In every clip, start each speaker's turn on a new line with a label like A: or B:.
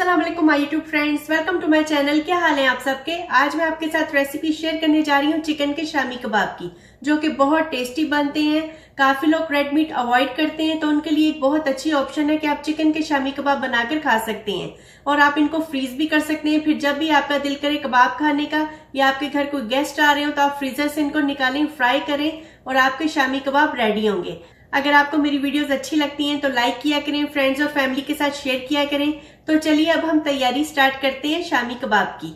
A: अस्सलाम वालेकुम my YouTube friends, welcome to my channel. क्या हाल है आप सबके। आज मैं आपके साथ रेसिपी शेयर करने जा रही हूँ चिकन के शामी कबाब की, जो कि बहुत टेस्टी बनते हैं। काफी लोग रेड मीट अवॉइड करते हैं, तो उनके लिए एक बहुत अच्छी ऑप्शन है कि आप चिकन के शामी कबाब बनाकर खा सकते हैं। और आप इनको फ्रीज भी कर सकते हैं। फिर जब भी आपका दिल करे कबाब खाने का या आपके घर कोई गेस्ट आ रहे हो तो आप फ्रीजर से इनको निकालें, फ्राई करें और आपके शामी कबाब रेडी होंगे। अगर आपको मेरी वीडियोस अच्छी लगती हैं तो लाइक किया करें, फ्रेंड्स और फैमिली के साथ शेयर किया करें। तो चलिए अब हम तैयारी स्टार्ट करते हैं शामी कबाब की।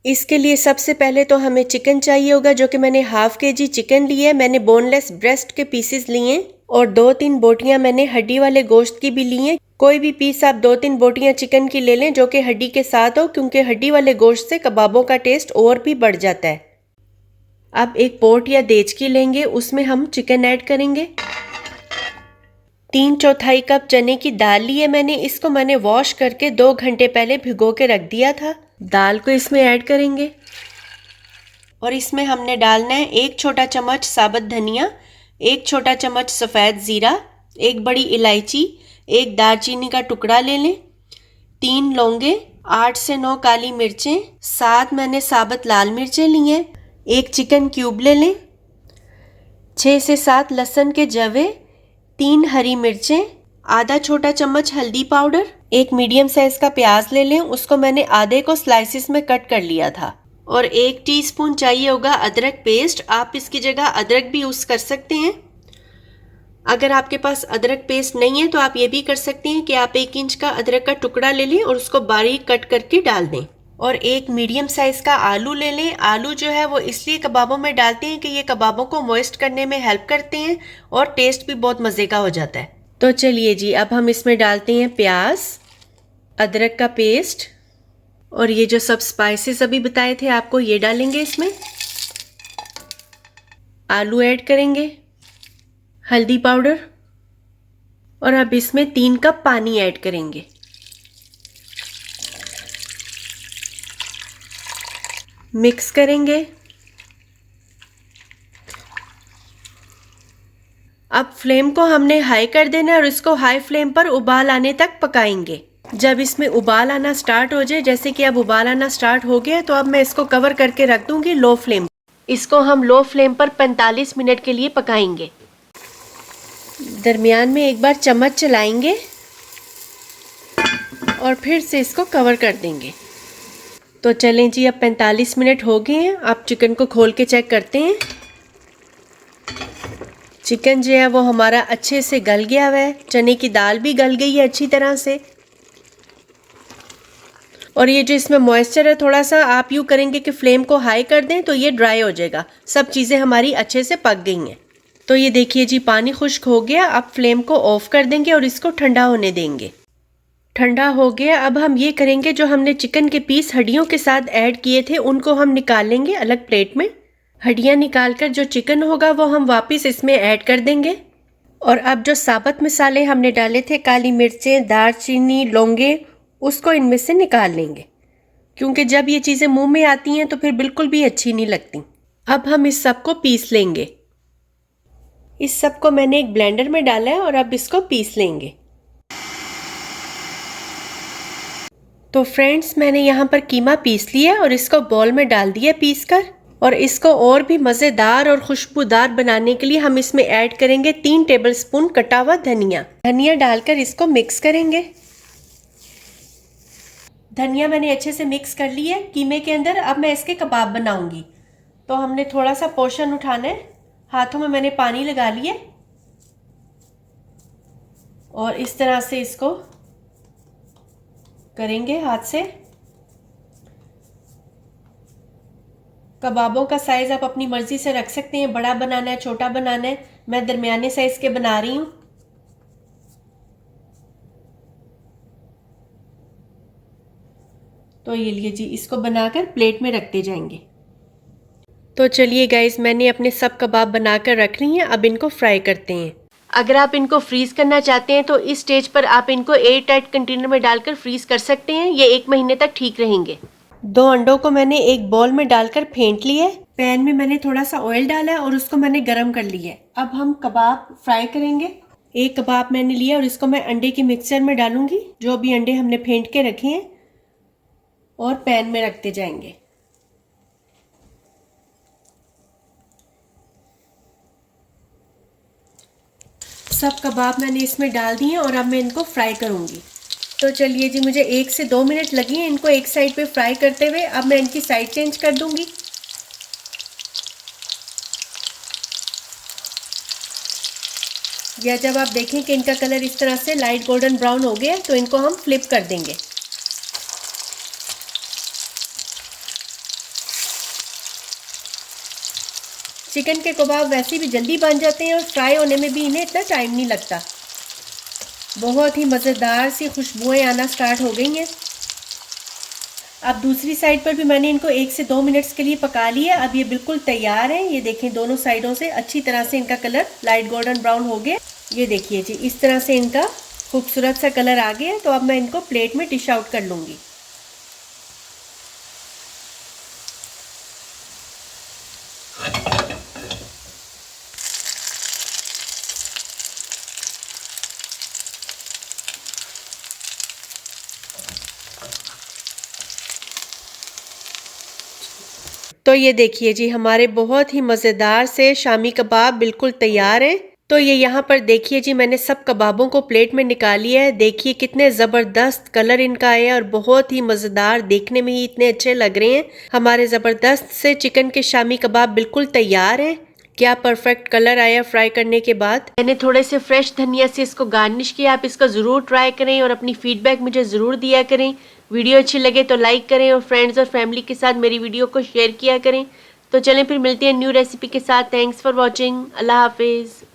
A: इसके लिए सबसे पहले तो हमें चिकन चाहिए होगा, जो कि मैंने हाफ केजी चिकन ली है। मैंने बोनलेस ब्रेस्ट के पीसेस लिए हैं और 2-3 बोटियां मैंने हड्डी वाले गोश्त की भी ली हैं। कोई भी पीस आप 2-3 बोटियां चिकन की ले लें जो कि हड्डी के साथ हो, क्योंकि हड्डी वाले गोश्त से कबाबों का टेस्ट और भी बढ़ जाता है। अब एक पोट या देचकी लेंगे, उसमें हम चिकन ऐड करेंगे। 3/4 कप चने की दाल ली है मैंने। इसको मैंने वॉश करके 2 घंटे पहले भिगो के रख दिया था। दाल को इसमें ऐड करेंगे और इसमें हमने डालना है 1 छोटा चम्मच साबुत धनिया, 1 छोटा चम्मच सफ़ेद ज़ीरा, 1 बड़ी इलायची, 1 दालचीनी का टुकड़ा ले लें, 3 लौंगे, 8 से 9 काली मिर्चें, 7 मैंने साबुत लाल मिर्चें ली हैं, 1 चिकन क्यूब ले लें, 6 से 7 लहसुन के जवे, 3 हरी मिर्चें, आधा छोटा चम्मच हल्दी पाउडर, 1 मीडियम साइज का प्याज ले लें। उसको मैंने आधे को स्लाइसिस में कट कर लिया था। और 1 टीस्पून चाहिए होगा अदरक पेस्ट। आप इसकी जगह अदरक भी यूज़ कर सकते हैं। अगर आपके पास अदरक पेस्ट नहीं है तो आप ये भी कर सकते हैं कि आप 1 इंच का अदरक का टुकड़ा ले लें और उसको बारीक कट करके डाल दें। और 1 मीडियम साइज का आलू ले लें। आलू जो है वो इसलिए कबाबों में डालते हैं कि ये कबाबों को मॉइस्ट करने में हेल्प करते हैं और टेस्ट भी बहुत मज़े का हो जाता है। तो चलिए जी, अब हम इसमें डालते हैं प्याज, अदरक का पेस्ट और ये जो सब स्पाइसेस अभी बताए थे आपको, ये डालेंगे इसमें। आलू ऐड करेंगे, हल्दी पाउडर और अब इसमें 3 कप पानी ऐड करेंगे। मिक्स करेंगे। अब फ्लेम को हमने हाई कर देना है और इसको हाई फ्लेम पर उबाल आने तक पकाएंगे। जब इसमें उबाल आना स्टार्ट हो जाए, जैसे कि अब उबाल आना स्टार्ट हो गया, तो अब मैं इसको कवर करके रख दूंगी लो फ्लेम। इसको हम लो फ्लेम पर 45 मिनट के लिए पकाएंगे। दरमियान में एक बार चम्मच चलाएंगे और फिर से इसको कवर कर देंगे। तो चलें जी, अब 45 मिनट हो गए हैं। आप चिकन को खोल के चेक करते हैं। चिकन जो है वो हमारा अच्छे से गल गया हुआ है। चने की दाल भी गल गई है अच्छी तरह से। और ये जो इसमें मॉइस्चर है, थोड़ा सा आप यूँ करेंगे कि फ्लेम को हाई कर दें तो ये ड्राई हो जाएगा। सब चीज़ें हमारी अच्छे से पक गई हैं। तो ये देखिए जी, पानी खुश्क हो गया। अब फ्लेम को ऑफ कर देंगे और इसको ठंडा होने देंगे। ठंडा हो गया। अब हम ये करेंगे, जो हमने चिकन के पीस हड्डियों के साथ ऐड किए थे उनको हम निकाल लेंगे अलग प्लेट में। हड्डियाँ निकालकर जो चिकन होगा वो हम वापस इसमें ऐड कर देंगे। और अब जो साबुत मसाले हमने डाले थे, काली मिर्चें, दालचीनी, लौंगे, उसको इनमें से निकाल लेंगे, क्योंकि जब ये चीज़ें मुंह में आती हैं तो फिर बिल्कुल भी अच्छी नहीं लगती। अब हम इस सब को पीस लेंगे। इस सब को मैंने एक ब्लेंडर में डाला है और अब इसको पीस लेंगे। तो फ्रेंड्स, मैंने यहाँ पर कीमा पीस लिया और इसको बॉल में डाल दिया पीस कर। और इसको और भी मज़ेदार और खुशबूदार बनाने के लिए हम इसमें ऐड करेंगे 3 टेबलस्पून कटा हुआ धनिया। धनिया डालकर इसको मिक्स करेंगे। धनिया मैंने अच्छे से मिक्स कर लिया है कीमे के अंदर। अब मैं इसके कबाब बनाऊंगी। तो हमने थोड़ा सा पोर्शन उठाना है। हाथों में मैंने पानी लगा लिया और इस तरह से इसको करेंगे हाथ से। कबाबों का साइज़ आप अपनी मर्ज़ी से रख सकते हैं, बड़ा बनाना है, छोटा बनाना है। मैं दरमियाने साइज़ के बना रही हूँ। तो ये लिए जी, इसको बनाकर प्लेट में रखते जाएंगे। तो चलिए गाइस, मैंने अपने सब कबाब बनाकर रख ली हैं। अब इनको फ्राई करते हैं। अगर आप इनको फ्रीज़ करना चाहते हैं तो इस स्टेज पर आप इनको एयर टाइट कंटेनर में डालकर फ्रीज़ कर सकते हैं। ये 1 महीने तक ठीक रहेंगे। 2 अंडों को मैंने एक बॉल में डालकर फेंट लिया है। पैन में मैंने थोड़ा सा ऑयल डाला है और उसको मैंने गरम कर लिया है। अब हम कबाब फ्राई करेंगे। एक कबाब मैंने लिया और इसको मैं अंडे के मिक्सचर में डालूंगी। जो भी अंडे हमने फेंट के रखे हैं और पैन में रखते जाएंगे। सब कबाब मैंने इसमें डाल दिए और अब मैं इनको फ्राई करूंगी। तो चलिए जी, मुझे 1 से 2 मिनट लगी हैं इनको एक साइड पे फ्राई करते हुए। अब मैं इनकी साइड चेंज कर दूंगी। या जब आप देखें कि इनका कलर इस तरह से लाइट गोल्डन ब्राउन हो गया तो इनको हम फ्लिप कर देंगे। चिकन के कबाब वैसे भी जल्दी बन जाते हैं और फ्राई होने में भी इन्हें इतना टाइम नहीं लगता। बहुत ही मज़ेदार सी खुशबुएं आना स्टार्ट हो गई हैं। अब दूसरी साइड पर भी मैंने इनको 1 से 2 मिनट्स के लिए पका लिया। अब ये बिल्कुल तैयार है। ये देखें, दोनों साइडों से अच्छी तरह से इनका कलर लाइट गोल्डन ब्राउन हो गया। ये देखिए जी, इस तरह से इनका खूबसूरत सा कलर आ गया। तो अब मैं इनको प्लेट में डिश आउट कर लूँगी। तो ये देखिए जी, हमारे बहुत ही मज़ेदार से शामी कबाब बिल्कुल तैयार हैं। तो ये यहाँ पर देखिए जी, मैंने सब कबाबों को प्लेट में निकाल लिया है। देखिए कितने ज़बरदस्त कलर इनका आया और बहुत ही मज़ेदार, देखने में ही इतने अच्छे लग रहे हैं। हमारे ज़बरदस्त से चिकन के शामी कबाब बिल्कुल तैयार हैं। क्या परफेक्ट कलर आया फ्राई करने के बाद। मैंने थोड़े से फ्रेश धनिया से इसको गार्निश किया। आप इसको ज़रूर ट्राई करें और अपनी फीडबैक मुझे ज़रूर दिया करें। वीडियो अच्छी लगे तो लाइक करें और फ्रेंड्स और फैमिली के साथ मेरी वीडियो को शेयर किया करें। तो चलें फिर मिलते हैं न्यू रेसिपी के साथ। Thanks for watching. अल्लाह हाफिज़।